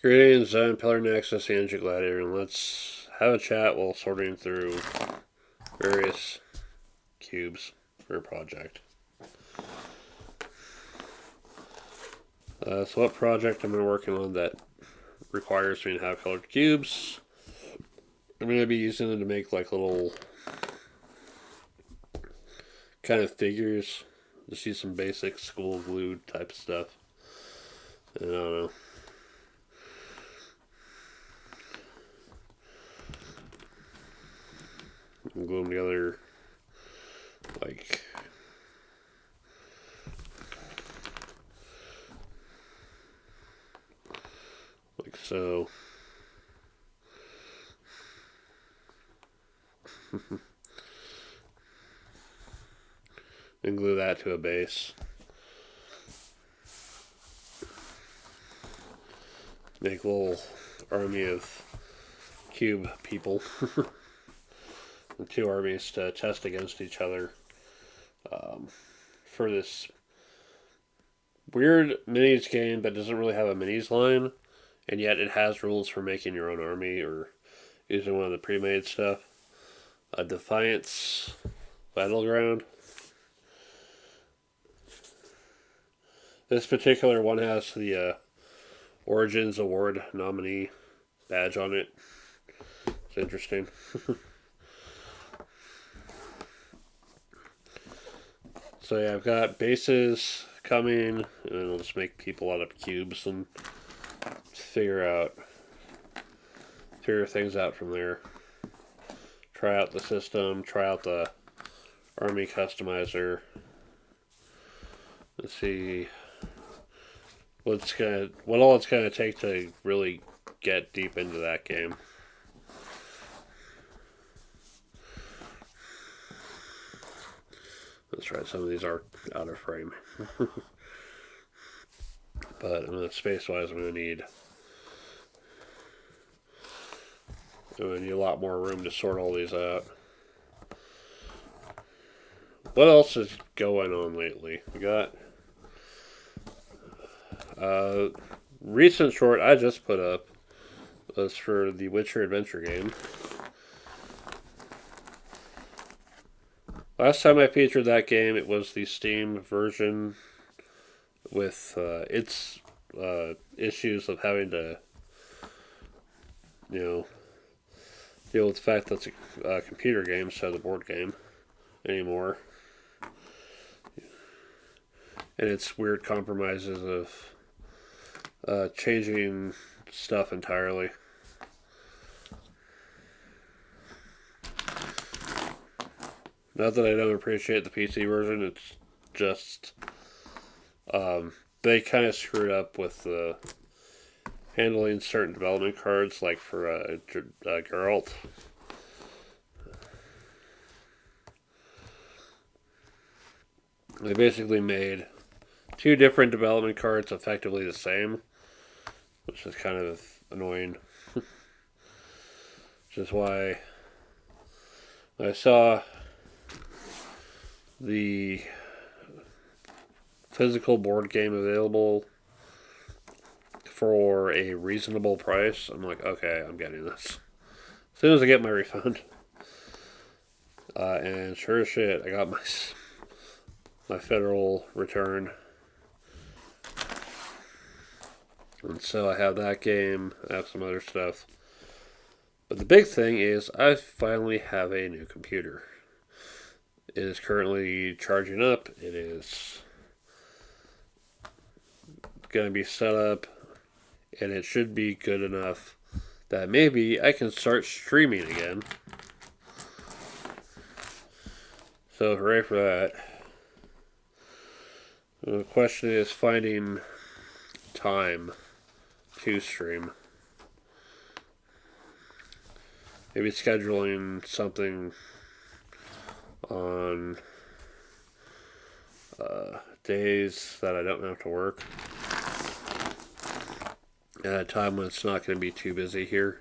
Greetings, I'm Pillar Nexus, the Angel Gladiator, and let's have a chat while sorting through various cubes for a project. So what project am I working on that requires me to have colored cubes? I'm going to be using them to make like little kind of figures. Just use some basic school glue type stuff. And I don't know. And glue them together like so. And glue that to a base. Make a little army of cube people. And two armies to test against each other for this weird minis game that doesn't really have a minis line, and yet it has rules for making your own army or using one of the pre-made stuff. A Defiance Battleground. This particular one has the Origins Award nominee badge on it. It's interesting. So yeah, I've got bases coming, and then I'll just make people out of cubes and figure things out from there. Try out the system, try out the army customizer. Let's see what all it's gonna take to really get deep into that game. That's right, some of these are out of frame. But space-wise, I'm going to need a lot more room to sort all these out. What else is going on lately? We got recent short I just put up was for the Witcher adventure game. Last time I featured that game, it was the Steam version with its issues of having to, deal with the fact that it's a computer game instead of a board game anymore. And its weird compromises of changing stuff entirely. Not that I don't appreciate the PC version, it's just they kind of screwed up with handling certain development cards, like for Geralt. They basically made two different development cards effectively the same, which is kind of annoying. Which is why I saw the physical board game available for a reasonable price. I'm like, okay, I'm getting this. As soon as I get my refund. And sure as shit, I got my federal return. And so I have that game, I have some other stuff. But the big thing is I finally have a new computer. It is currently charging up. It is going to be set up, and it should be good enough that maybe I can start streaming again. So hooray for that. The question is finding time to stream. Maybe scheduling something on days that I don't have to work. At a time when it's not going to be too busy here.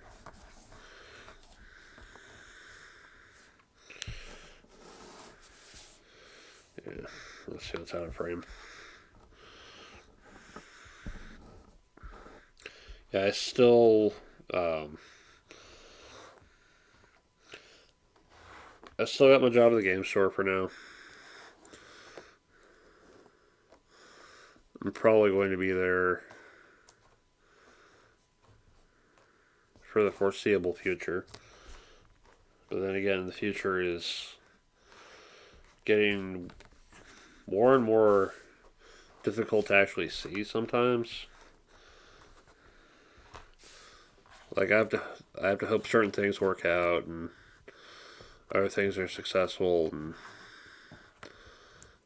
Yeah, let's see what's out of frame. Yeah, um, I still got my job at the game store for now. I'm probably going to be there for the foreseeable future. But then again, the future is getting more and more difficult to actually see sometimes. Like I have to hope certain things work out and other things are successful and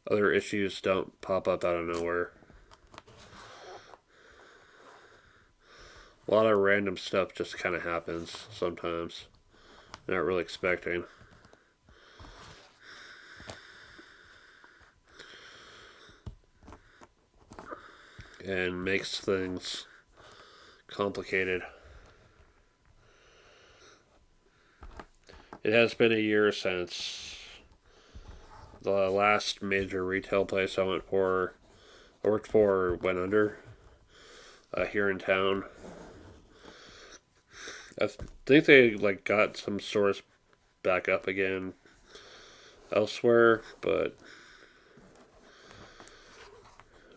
other issues don't pop up out of nowhere. A lot of random stuff just kind of happens sometimes. Not really expecting. And makes things complicated. It has been a year since the last major retail place I worked for went under here in town. I think they got some stores back up again elsewhere, but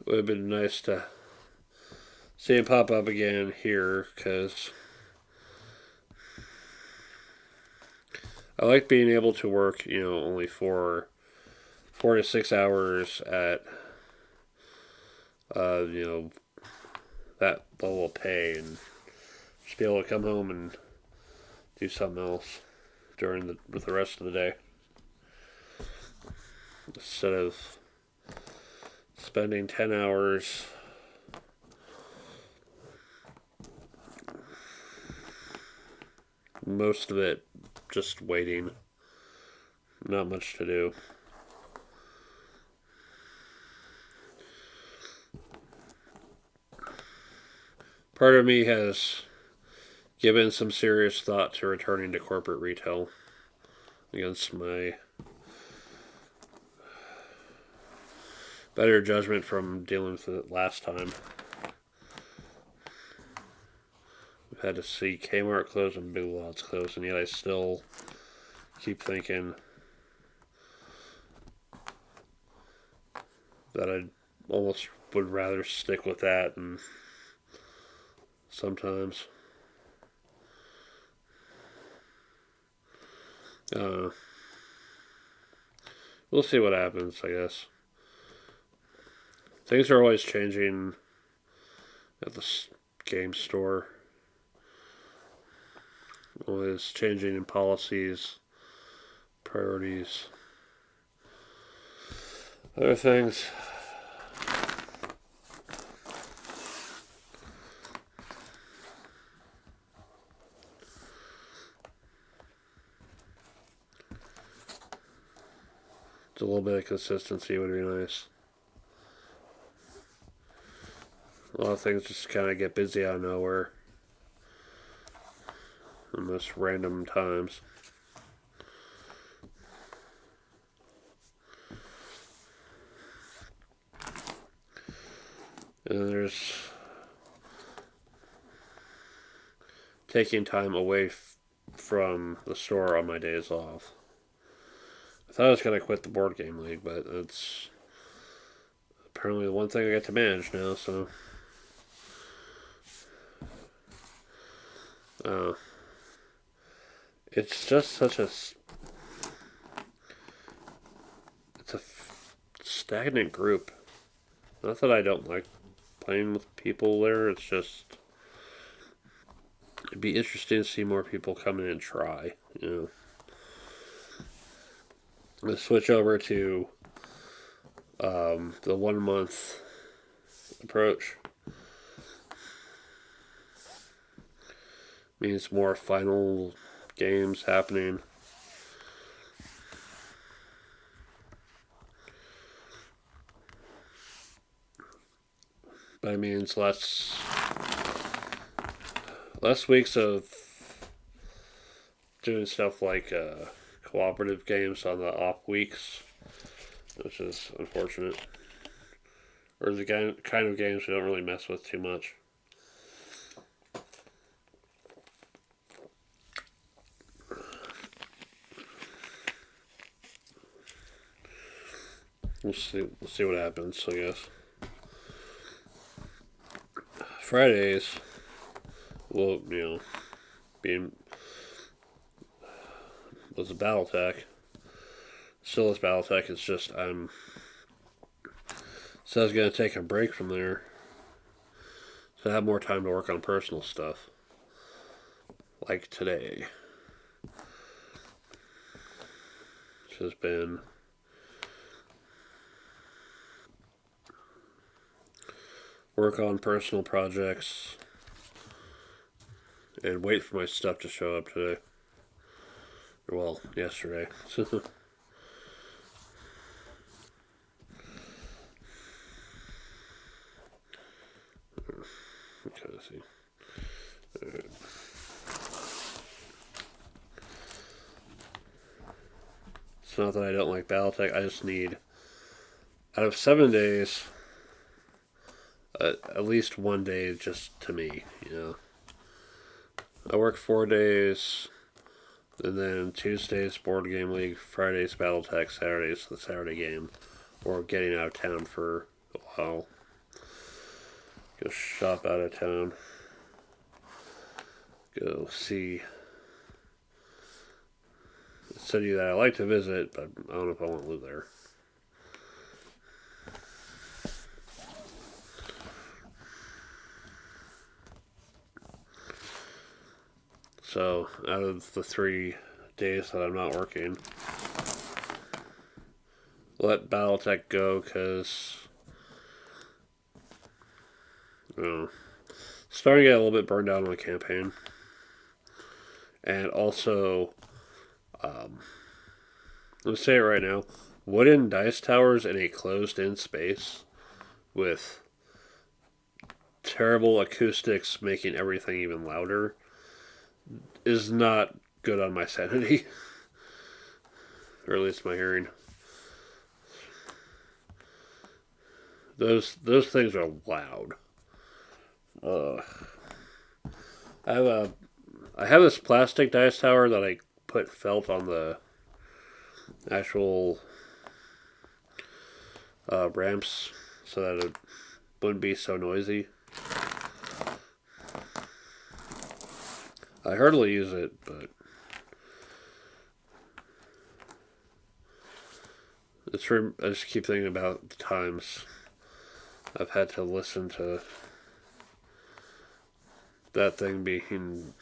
it would have been nice to see them pop up again here because I like being able to work, only for 4 to 6 hours at, that level of pay and just be able to come home and do something else with the rest of the day instead of spending 10 hours most of it just waiting. Not much to do. Part of me has given some serious thought to returning to corporate retail against my better judgment from dealing with it last time. We've had to see Kmart close and Big Lots close, and yet I still keep thinking that I almost would rather stick with that, and sometimes we'll see what happens, I guess. Things are always changing at the game store. Always changing in policies, priorities, other things. A little bit of consistency would be nice. A lot of things just kind of get busy out of nowhere in most random times. And there's taking time away from the store on my days off. I thought I was going to quit the board game league, but it's apparently the one thing I get to manage now, so. It's just such a. It's a stagnant group. Not that I don't like playing with people there, it's just. It'd be interesting to see more people come in and try, Let's switch over to the 1 month approach. Means more final games happening. But it means less weeks of doing stuff like cooperative games on the off weeks, which is unfortunate. Or the kind of games we don't really mess with too much. We'll see what happens, I guess. Fridays, well, being was a BattleTech. Still is BattleTech. It's just so I was gonna take a break from there, so I have more time to work on personal stuff, like today, which has been work on personal projects and wait for my stuff to show up today. Well, yesterday. Okay, let's see. Right. It's not that I don't like BattleTech. I just need, out of 7 days, at least one day just to me. I work 4 days, and then Tuesdays board game league, Fridays BattleTech, Saturdays the Saturday game, or getting out of town for a while. Go shop out of town. Go see a city that I like to visit, but I don't know if I want to live there. So, out of the 3 days that I'm not working, let BattleTech go because starting to get a little bit burned out on the campaign. And also, let's say it right now, wooden dice towers in a closed-in space with terrible acoustics making everything even louder is not good on my sanity. Or at least my hearing. Those things are loud. I have this plastic dice tower that I put felt on the actual ramps so that it wouldn't be so noisy. I hardly use it, but I just keep thinking about the times I've had to listen to that thing being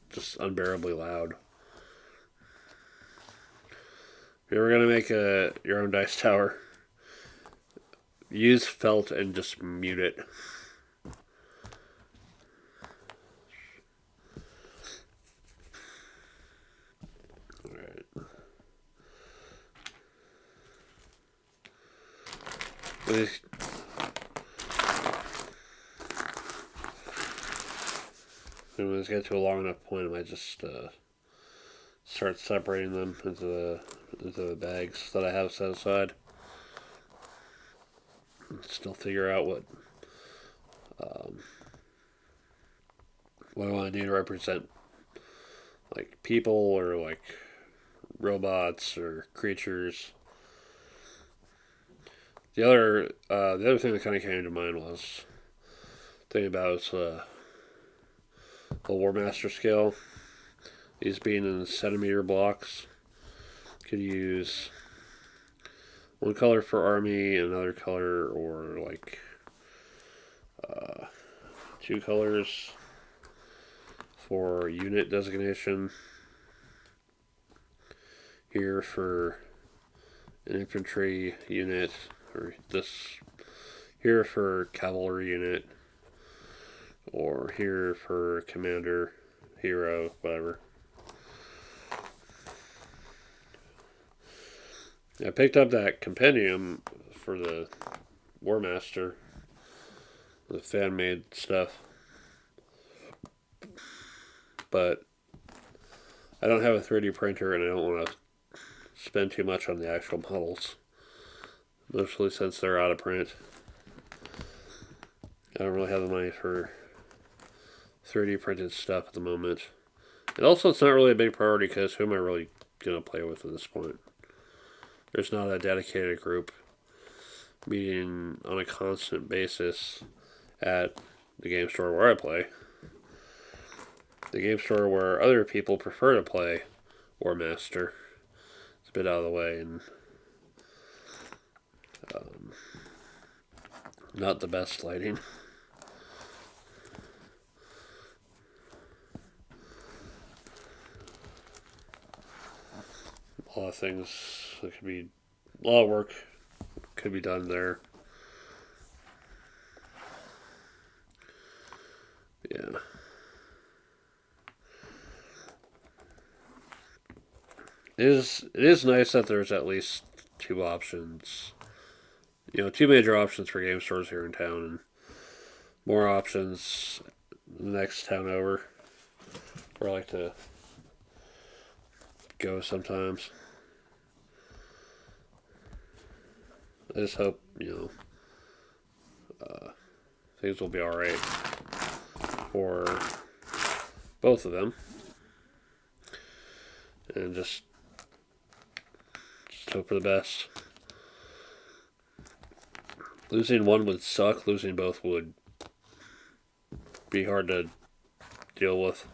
just unbearably loud. If you're ever gonna make your own dice tower, use felt and just mute it. Alright. When these get to a long enough point, I might just start separating them into the bags that I have set aside. Still figure out what I want to do to represent, like people or like robots or creatures. The other thing that kind of came to mind was thinking about the War Master scale. These being in centimeter blocks. Could use one color for army, another color, or like 2 colors for unit designation. Here for an infantry unit, or this here for cavalry unit, or here for commander, hero, whatever. I picked up that compendium for the War Master, the fan-made stuff, but I don't have a 3D printer and I don't want to spend too much on the actual models, mostly since they're out of print. I don't really have the money for 3D printed stuff at the moment. And also, it's not really a big priority because who am I really going to play with at this point? there's not a dedicated group meeting on a constant basis at the game store where I play. The game store where other people prefer to play or master. It's a bit out of the way and not the best lighting. A lot of things that could be, a lot of work could be done there. Yeah. It is nice that there's at least two options. Two major options for game stores here in town, and more options the next town over, where I like to go sometimes. I just hope, things will be alright for both of them. And just hope for the best. Losing one would suck. Losing both would be hard to deal with.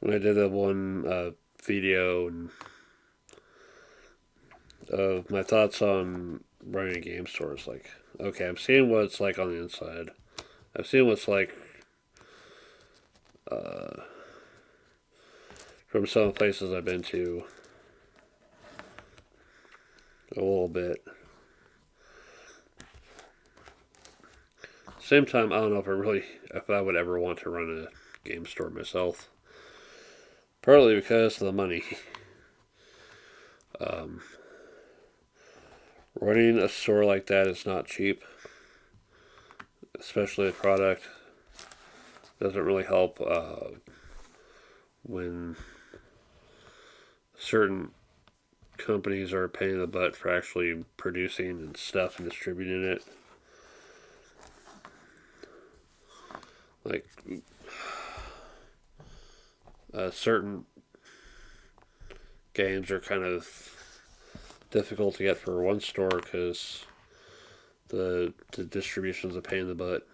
When I did that one video of my thoughts on running a game store, it's like, okay, I'm seeing what it's like on the inside. I've seen what it's like from some of the places I've been to a little bit. Same time, I don't know if I would ever want to run a game store myself. Partly because of the money. Running a store like that is not cheap, especially a product. Doesn't really help when certain companies are paying the butt for actually producing and stuff and distributing it. Like certain games are kind of difficult to get for one store because the distribution's a pain in the butt.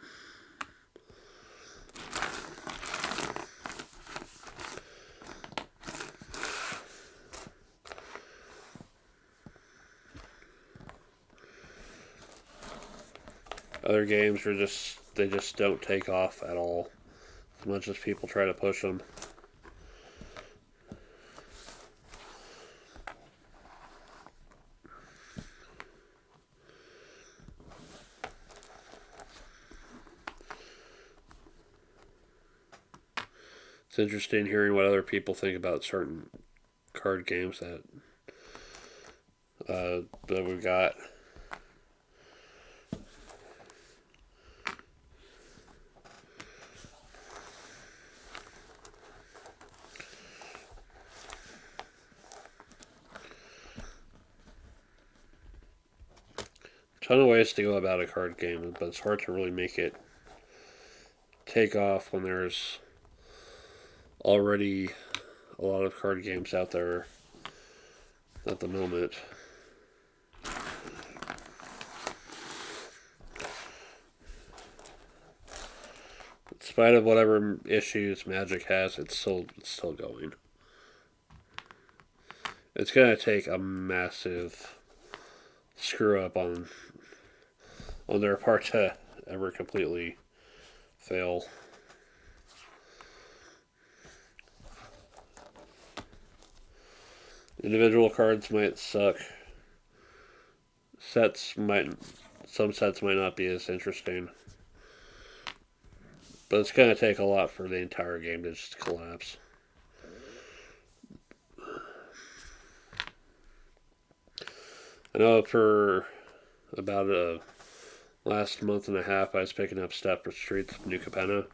Other games they just don't take off at all, as much as people try to push them. It's interesting hearing what other people think about certain card games that we've got. Ton of ways to go about a card game, but it's hard to really make it take off when there's already a lot of card games out there at the moment. In spite of whatever issues Magic has, it's still going. It's gonna take a massive screw up on their part to ever completely fail. Individual cards might suck. Some sets might not be as interesting. But it's going to take a lot for the entire game to just collapse. I know for about a last month and a half I was picking up Step for Streets of New Capenna.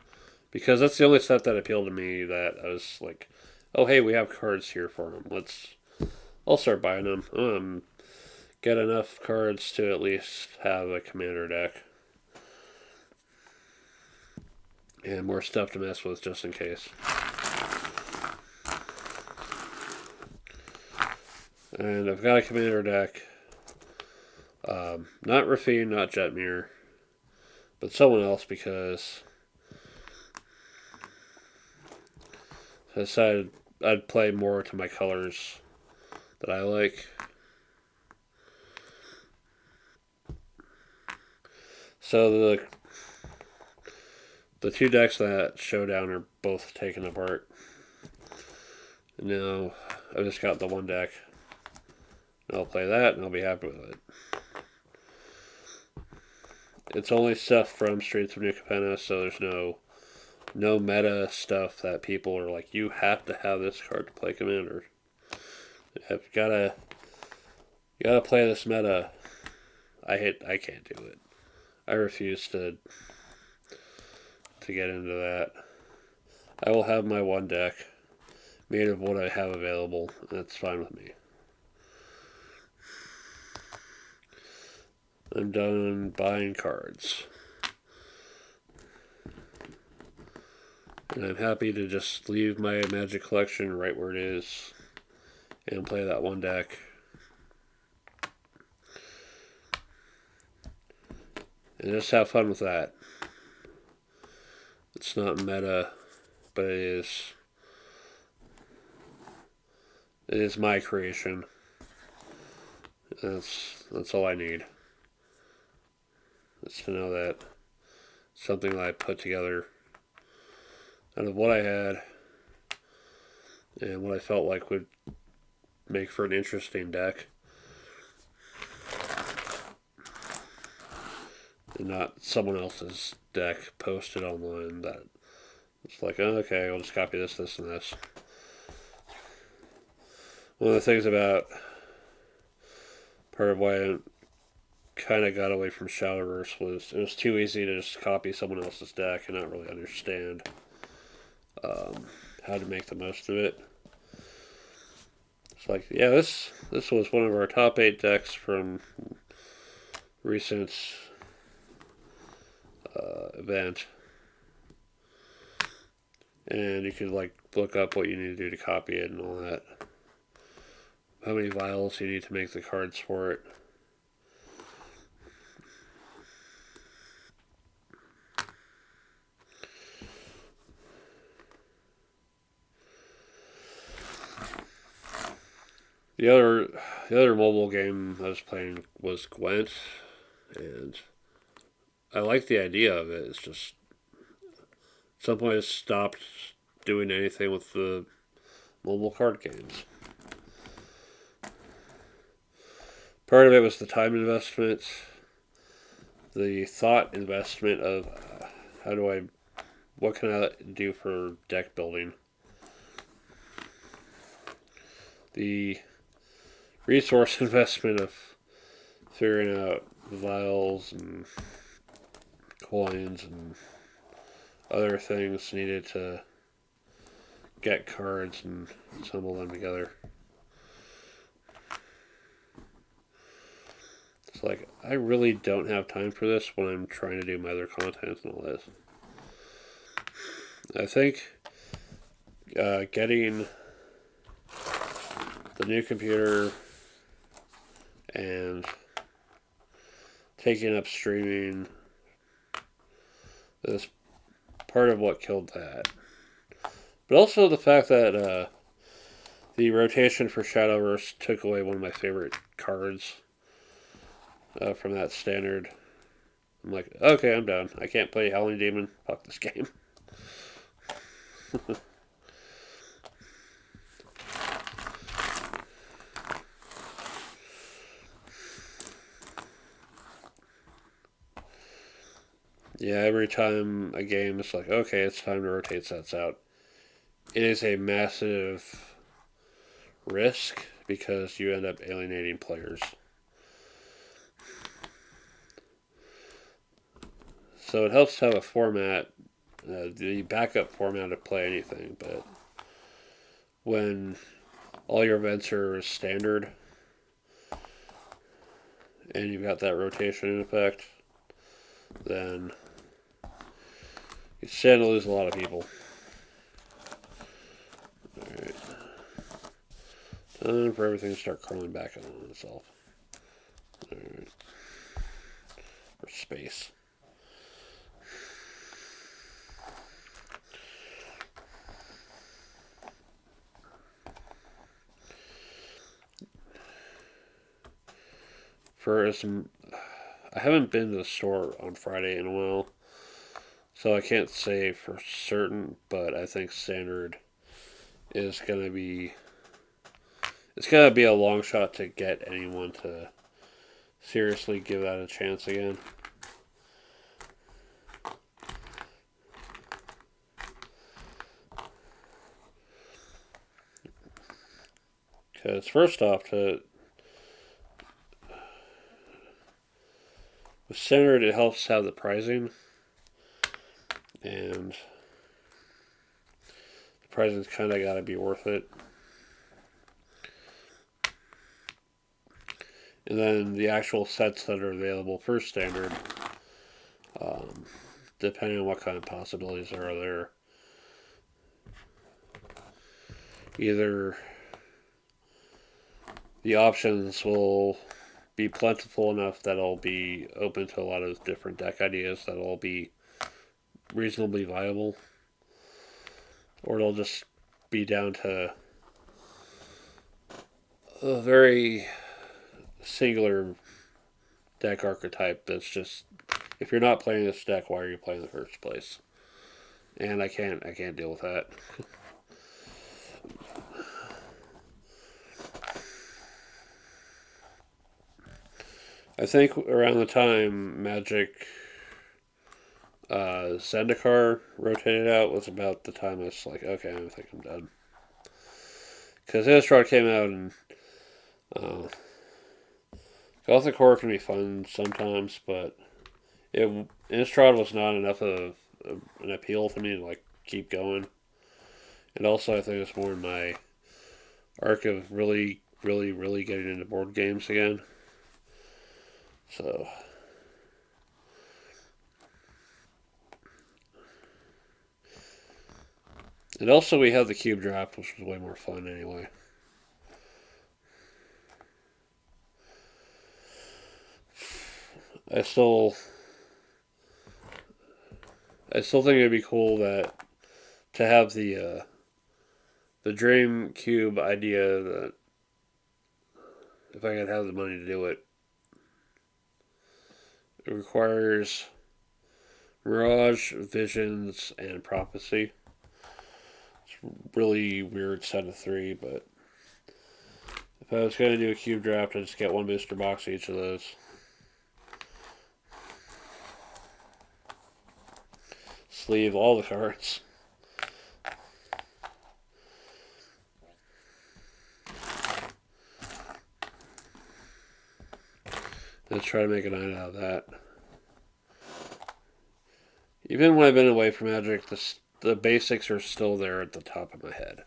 Because that's the only set that appealed to me that I was like, oh hey, we have cards here for them. I'll start buying them. Get enough cards to at least have a commander deck. and more stuff to mess with just in case. And I've got a commander deck. Not Rafine, not Jetmir, but someone else because I decided I'd play more to my colors that I like. So the two decks that showdown are both taken apart. And now I've just got the one deck. I'll play that and I'll be happy with it. It's only stuff from Streets of New Capenna, so there's no meta stuff that people are like, you have to have this card to play Commander. You've gotta play this meta. I can't do it. I refuse to get into that. I will have my one deck made of what I have available, and that's fine with me. I'm done buying cards. And I'm happy to just leave my Magic collection right where it is and play that one deck. And just have fun with that. It's not meta, but it is my creation. That's all I need. It's to know that something that I put together out of what I had and what I felt like would make for an interesting deck. And not someone else's deck posted online that it's like, oh, okay, I'll just copy this, this, and this. One of the things about part of why I kind of got away from Shadowverse was it was too easy to just copy someone else's deck and not really understand how to make the most of it. It's like, yeah, this was one of our top 8 decks from recent event, and you could like look up what you need to do to copy it and all that. How many vials you need to make the cards for it. The other mobile game I was playing was Gwent, and I like the idea of it. It's just at some point I stopped doing anything with the mobile card games. Part of it was the time investment, the thought investment of what can I do for deck building, the resource investment of figuring out vials and coins and other things needed to get cards and assemble them together. It's like, I really don't have time for this when I'm trying to do my other content and all this. I think getting the new computer and taking up streaming is part of what killed that. But also the fact that the rotation for Shadowverse took away one of my favorite cards from that standard. I'm like, okay, I'm done. I can't play Howling Demon. Fuck this game. Yeah, every time a game is like, okay, it's time to rotate sets out. It is a massive risk because you end up alienating players. So it helps to have a format, the backup format to play anything, but when all your events are standard and you've got that rotation in effect, then You stand to lose a lot of people. Alright. Time for everything to start crawling back on itself. Alright. For space. I haven't been to the store on Friday in a while, so I can't say for certain, but I think standard is gonna be it's gonna be a long shot to get anyone to seriously give that a chance again. Because first off, with standard, it helps have the pricing, and the pricing's kind of got to be worth it. And then the actual sets that are available for standard, depending on what kind of possibilities there are there, either the options will be plentiful enough that it'll be open to a lot of different deck ideas that'll be reasonably viable, or it'll just be down to a very singular deck archetype that's just, if you're not playing this deck, why are you playing in the first place? And I can't deal with that. I think around the time Magic Zendikar rotated out was about the time I was like, okay, I think I'm done. Because Innistrad came out, and Gothic Horror can be fun sometimes, but Innistrad was not enough of an appeal to me to like keep going. And also, I think it's more in my arc of really getting into board games again. So, and also we have the cube draft, which was way more fun anyway. I still think it'd be cool to have the dream cube idea that if I could have the money to do it, it requires Mirage, Visions, and Prophecy. It's a really weird set of three, but if I was going to do a cube draft, I'd just get one booster box of each of those. Sleeve all the cards. Let's try to make a night out of that. Even when I've been away from Magic, the basics are still there at the top of my head.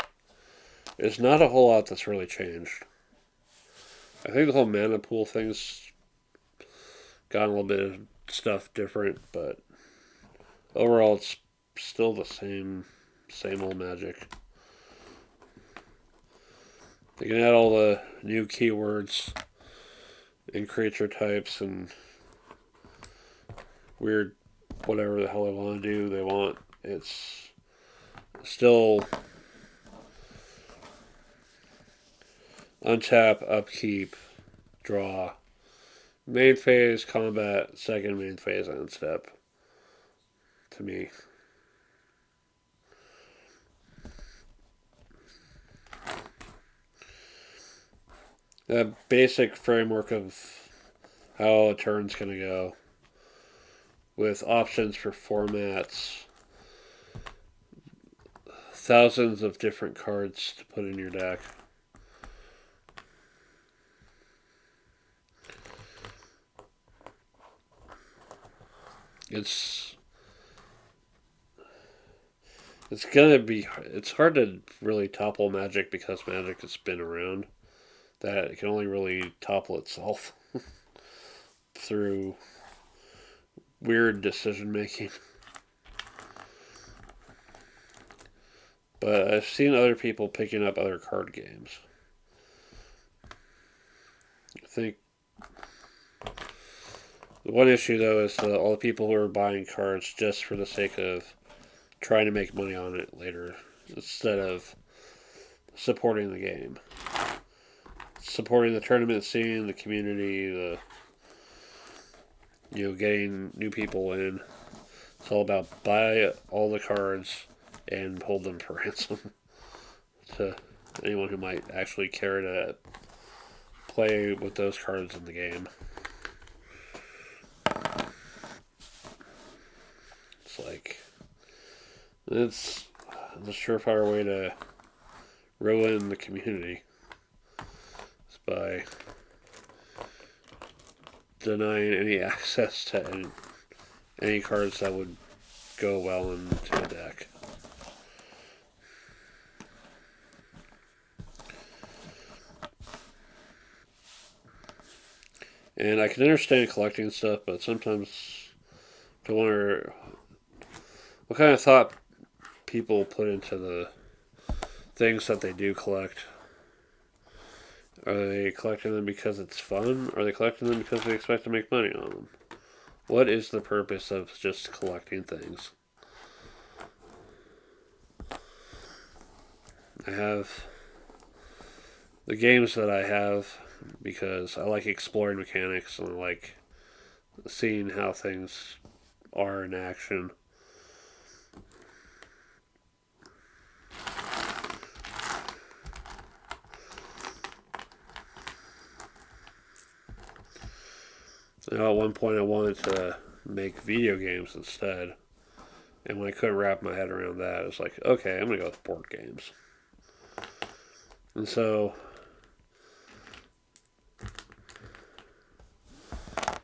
There's not a whole lot that's really changed. I think the whole mana pool thing's gotten a little bit of stuff different, but overall it's still the same old Magic. They can add all the new keywords and creature types and weird whatever the hell they want to do. They want it's still untap, upkeep, draw, main phase, combat, second main phase, end step. To me, that basic framework of how a turn's gonna go, with options for formats, thousands of different cards to put in your deck. It's hard to really topple Magic because Magic has been around. That it can only really topple itself through weird decision making. But I've seen other people picking up other card games. I think the one issue, though, is all the people who are buying cards just for the sake of trying to make money on it later instead of supporting the game. Supporting the tournament scene, the community, getting new people in. It's all about buy all the cards and hold them for ransom to anyone who might actually care to play with those cards in the game. It's the surefire way to ruin the community. It's by denying any access to any cards that would go well into a deck. And I can understand collecting stuff, but sometimes I wonder what kind of thought people put into the things that they do collect. Are they collecting them because it's fun? Or are they collecting them because they expect to make money on them? What is the purpose of just collecting things? I have the games that I have because I like exploring mechanics and I like seeing how things are in action. At one point I wanted to make video games instead. And when I couldn't wrap my head around that, I was like, okay, I'm going to go with board games. And so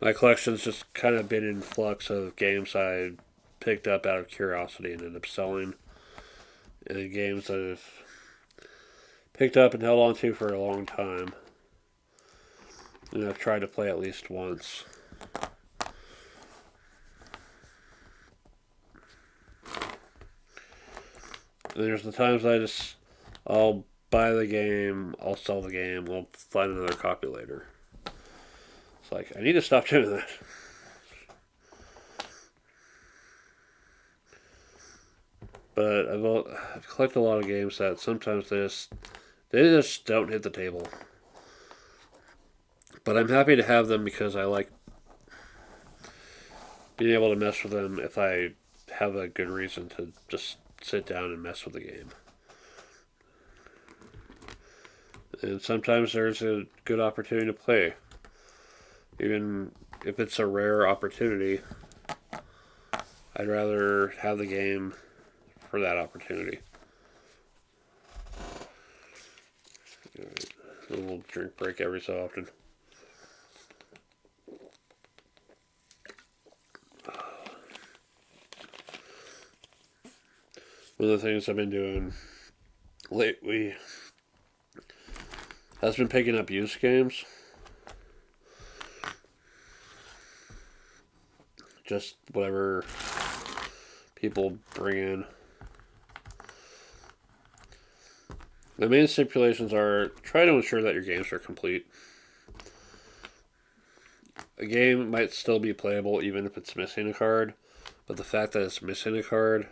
my collection's just kind of been in flux of games I picked up out of curiosity and ended up selling. And games that I've picked up and held on to for a long time. And I've tried to play at least once. And there's the times I'll buy the game, I'll sell the game, I'll find another copy later. It's like, I need to stop doing that. But I've collected a lot of games that sometimes they just don't hit the table. But I'm happy to have them because I like being able to mess with them if I have a good reason to just sit down and mess with the game. And sometimes there's a good opportunity to play. Even if it's a rare opportunity, I'd rather have the game for that opportunity. A little drink break every so often. One of the things I've been doing lately has been picking up used games. Just whatever people bring in. The main stipulations are try to ensure that your games are complete. A game might still be playable even if it's missing a card, but the fact that it's missing a card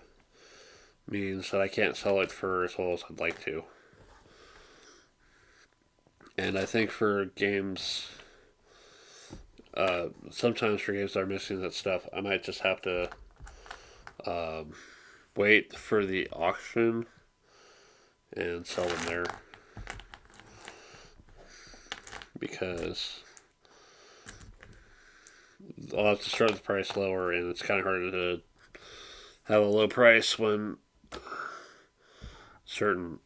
means that I can't sell it for as well as I'd like to. And I think for games, sometimes for games that are missing that stuff, I might just have to wait for the auction and sell them there. Because I'll have to start the price lower, and it's kind of hard to have a low price when certain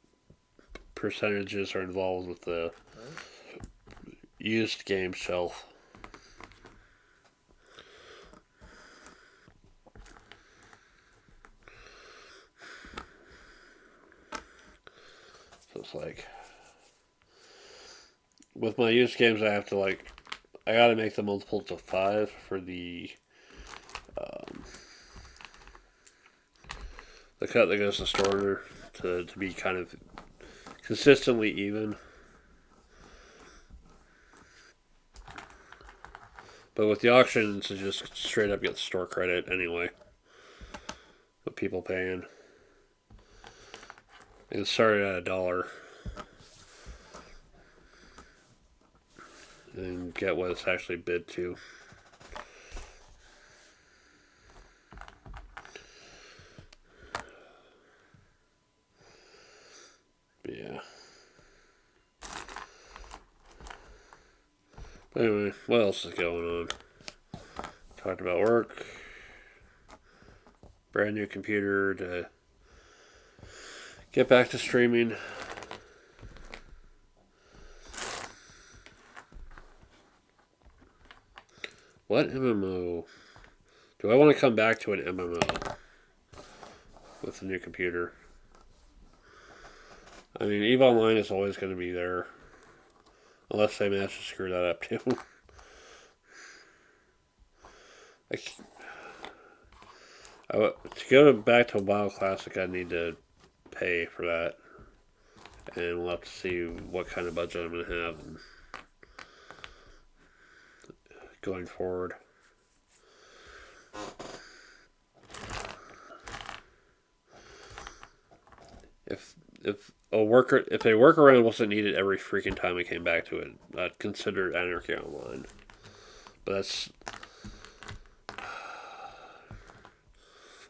percentages are involved with the used game shelf. So it's like, with my used games, I gotta make the multiples of 5 for the cut that goes to starter. to be kind of consistently even. But with the auctions, it just straight up gets store credit anyway. With people paying. It started at $1. And get what it's actually bid to. Yeah. But anyway, what else is going on? Talked about work. Brand new computer to get back to streaming. What MMO? Do I want to come back to an MMO with a new computer? I mean, EVE Online is always going to be there. Unless they manage to screw that up too. To go back to a WoW Classic, I need to pay for that. And we'll have to see what kind of budget I'm going to have going forward. If a workaround wasn't needed every freaking time I came back to it, I'd consider Anarchy Online. But that's...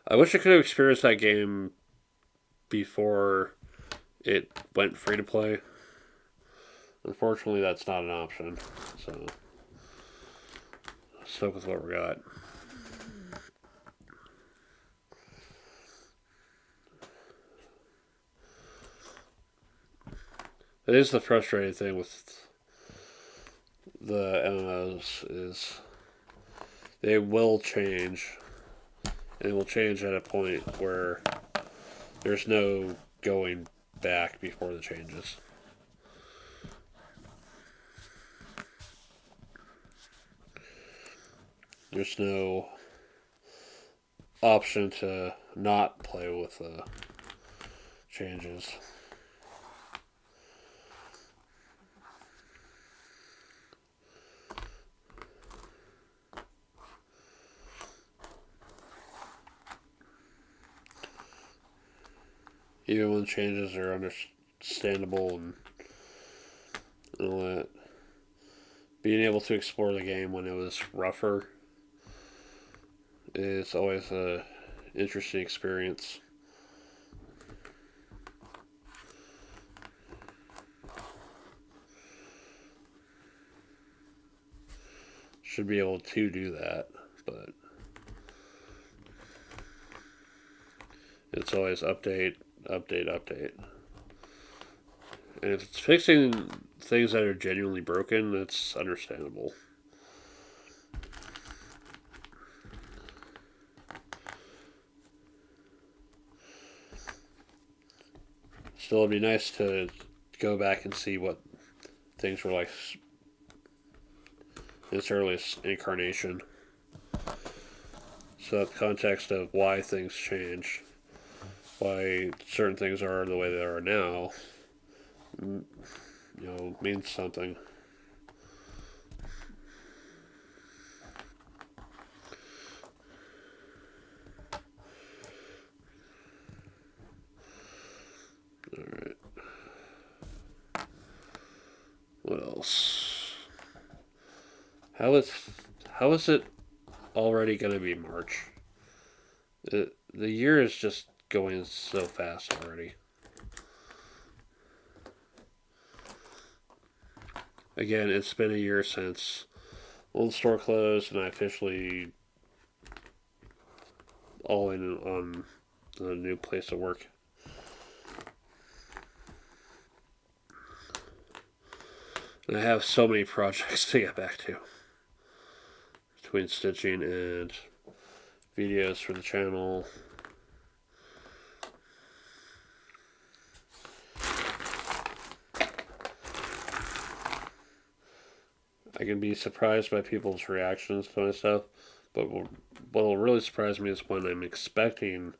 I wish I could have experienced that game before it went free to play. Unfortunately, that's not an option. So, stuck with what we got. It is the frustrating thing with the MMOs is they will change. And it will change at a point where there's no going back before the changes. There's no option to not play with the changes. Even when changes are understandable and all that. Being able to explore the game when it was rougher is always an interesting experience. Should be able to do that, but it's always update. And if it's fixing things that are genuinely broken, that's understandable. Still, it'd be nice to go back and see what things were like in its earliest incarnation. So, the context of why things change, why certain things are the way they are now, means something. Alright. What else? How is it already going to be March? The year is just going so fast already. Again, it's been a year since old store closed, and I officially all in on the new place of work. And I have so many projects to get back to. Between stitching and videos for the channel. I can be surprised by people's reactions to my stuff, but what will really surprise me is when I'm expecting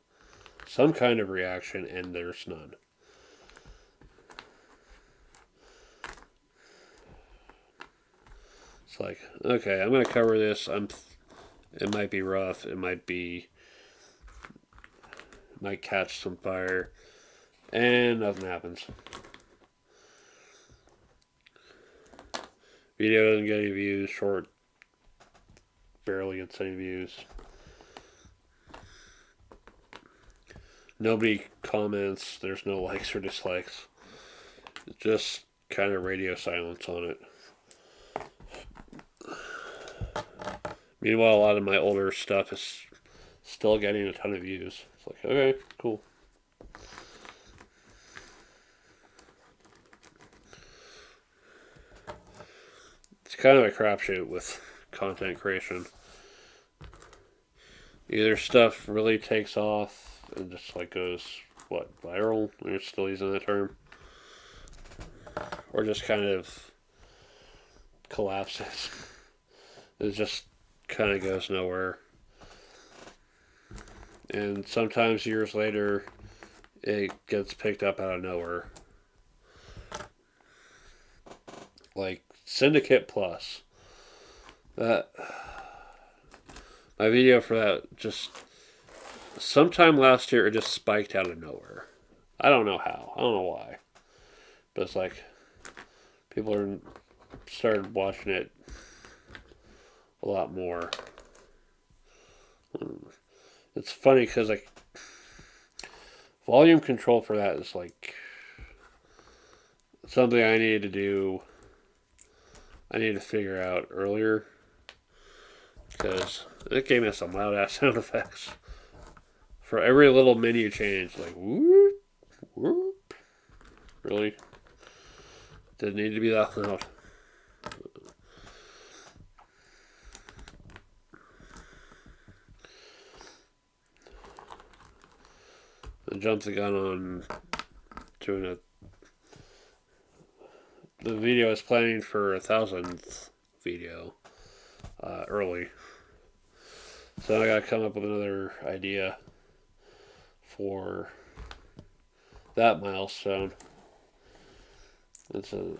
some kind of reaction, and there's none. It's like, okay, I'm going to cover this. It might be rough. It might catch some fire, and nothing happens. Video doesn't get any views. Short barely gets any views. Nobody comments. There's no likes or dislikes. It's just kind of radio silence on it. Meanwhile, a lot of my older stuff is still getting a ton of views. It's like, okay, cool. It's kind of a crapshoot with content creation. Either stuff really takes off and just like goes, viral? We're still using that term. Or just kind of collapses. It just kind of goes nowhere. And sometimes years later, it gets picked up out of nowhere. Like Syndicate Plus. My video for that just sometime last year it just spiked out of nowhere. I don't know how. I don't know why. But it's like people started watching it a lot more. It's funny because like volume control for that is like something I needed to do. I need to figure out earlier because it gave me some loud ass sound effects for every little menu change. Like whoop, whoop. Really? Didn't need to be that loud. I jumped the gun on doing the video I was planning for 1,000th video early. So I gotta come up with another idea for that milestone. The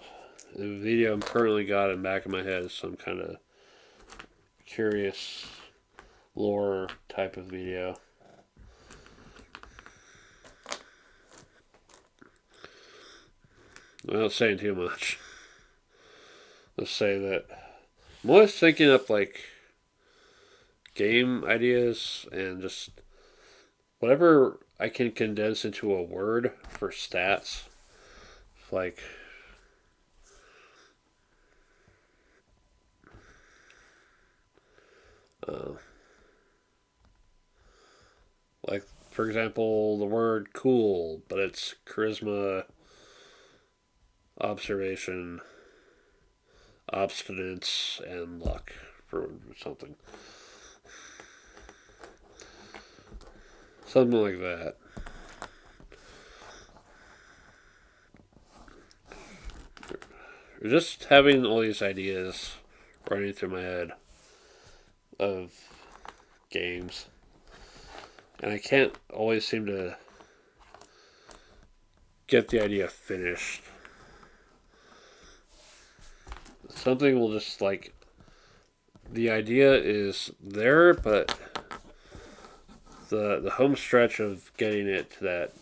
video I'm currently got in the back of my head is some kind of curious lore type of video. I'm not saying too much. Let's say that I'm always thinking up like game ideas and just whatever I can condense into a word for stats. Like for example, the word cool, but it's charisma, observation, obstinance, and luck for something. Something like that. Just having all these ideas running through my head of games. And I can't always seem to get the idea finished. Something will just like the idea is there, but the home stretch of getting it to that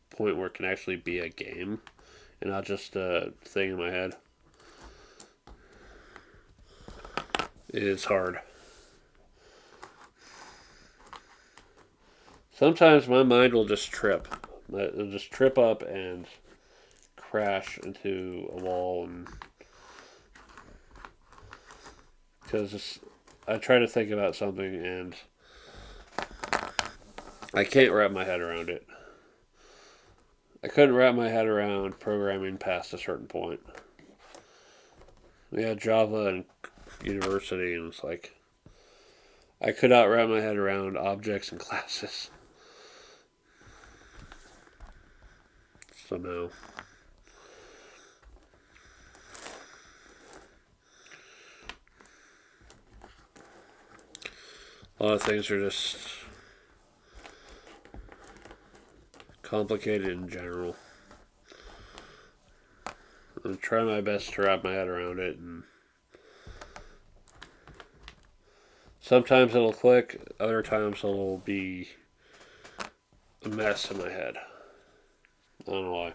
point where it can actually be a game and not just a thing in my head is hard. Sometimes my mind will just trip. It'll just trip up and crash into a wall, and because I try to think about something and I can't wrap my head around it. I couldn't wrap my head around programming past a certain point. We had Java in university, and it's like I could not wrap my head around objects and classes. So no. A lot of things are just complicated in general. I'm trying my best to wrap my head around it, and sometimes it'll click, other times it'll be a mess in my head. I don't know why.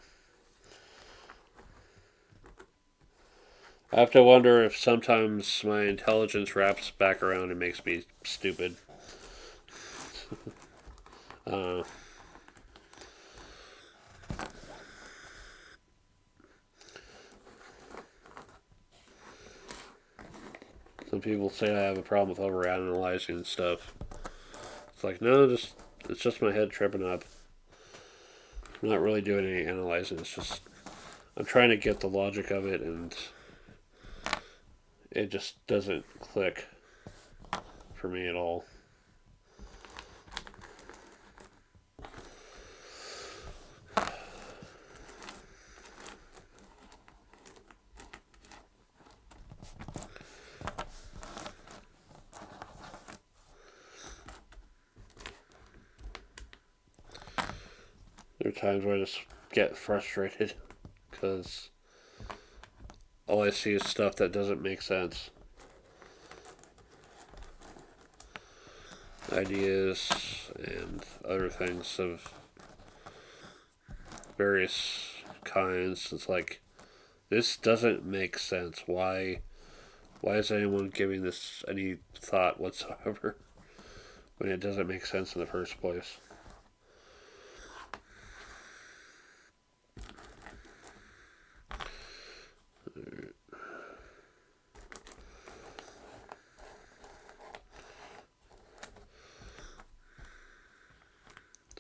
I have to wonder if sometimes my intelligence wraps back around and makes me stupid. Uh, some people say I have a problem with overanalyzing stuff. It's like, no, it's just my head tripping up. I'm not really doing any analyzing. It's just I'm trying to get the logic of it, and it just doesn't click for me at all. There are times where I just get frustrated because all I see is stuff that doesn't make sense. Ideas and other things of various kinds. It's like, this doesn't make sense. Why is anyone giving this any thought whatsoever when it doesn't make sense in the first place?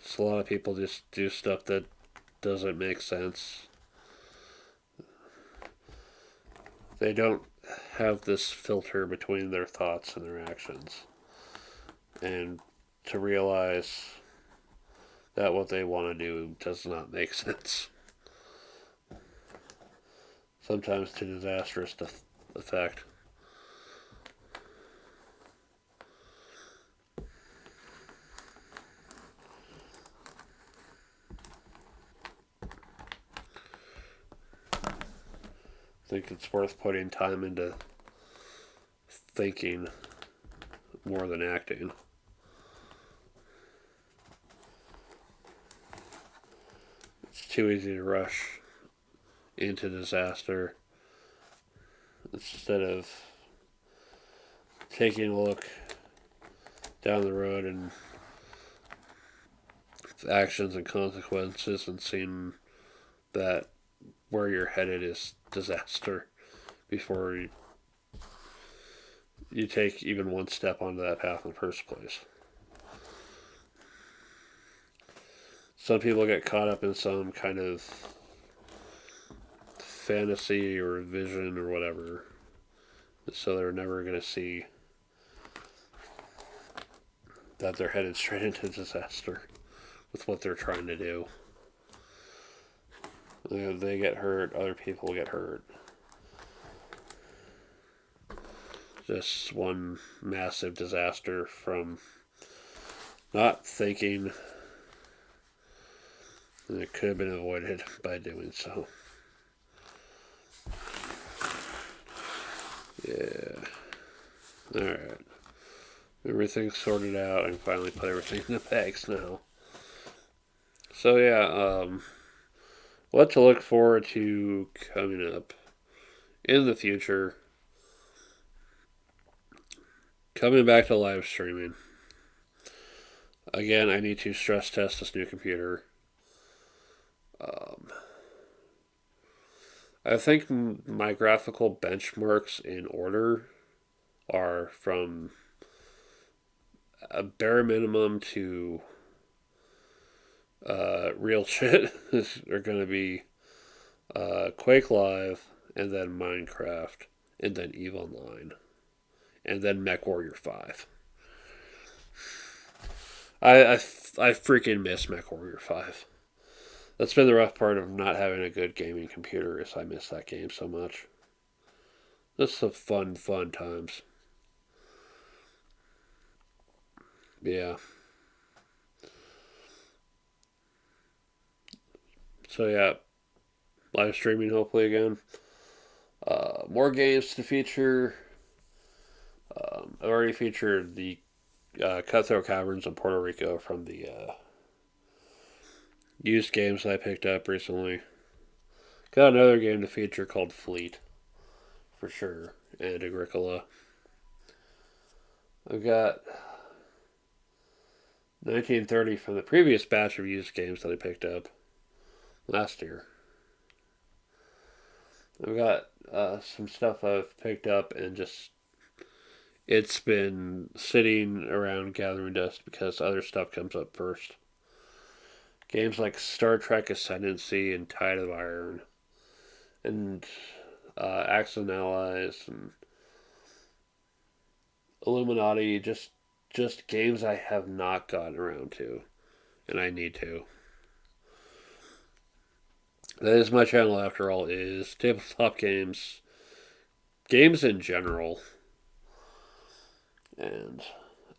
So a lot of people just do stuff that doesn't make sense. They don't have this filter between their thoughts and their actions. And to realize that what they want to do does not make sense. Sometimes to disastrous effect. I think it's worth putting time into thinking more than acting. It's too easy to rush into disaster instead of taking a look down the road and actions and consequences and seeing that where you're headed is disaster before you take even one step onto that path in the first place. Some people get caught up in some kind of fantasy or vision or whatever, so they're never going to see that they're headed straight into disaster with what they're trying to do. They get hurt, other people get hurt. Just one massive disaster from not thinking, and it could have been avoided by doing so. Yeah. Alright. Everything's sorted out. I can finally put everything in the bags now. So yeah, what to look forward to coming up in the future. Coming back to live streaming. Again, I need to stress test this new computer. I think my graphical benchmarks in order are from a bare minimum to real shit are going to be Quake Live, and then Minecraft, and then EVE Online, and then MechWarrior 5. I freaking miss MechWarrior 5. That's been the rough part of not having a good gaming computer, is I miss that game so much. That's some fun times. Yeah. So yeah, live streaming hopefully again. More games to feature. I've already featured the Cutthroat Caverns in Puerto Rico from the used games that I picked up recently. Got another game to feature called Fleet, for sure, and Agricola. I've got 1930 from the previous batch of used games that I picked up last year. I've got some stuff I've picked up and just it's been sitting around gathering dust because other stuff comes up first. Games like Star Trek Ascendancy and Tide of Iron and Axis and Allies and Illuminati, just games I have not gotten around to, and I need to. That is my channel, after all, is tabletop games, games in general, and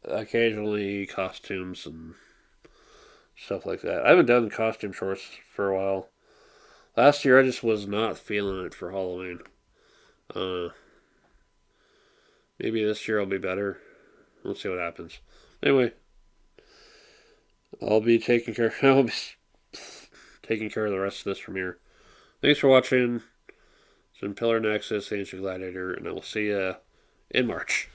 occasionally costumes and stuff like that. I haven't done costume shorts for a while. Last year, I just was not feeling it for Halloween. Uh, Maybe this year I'll be better. We'll see what happens. Anyway, I'll be taking care. I'll be taking care of the rest of this from here. Thanks for watching. It's been Pillar Nexus, Ancient Gladiator, and I will see you in March.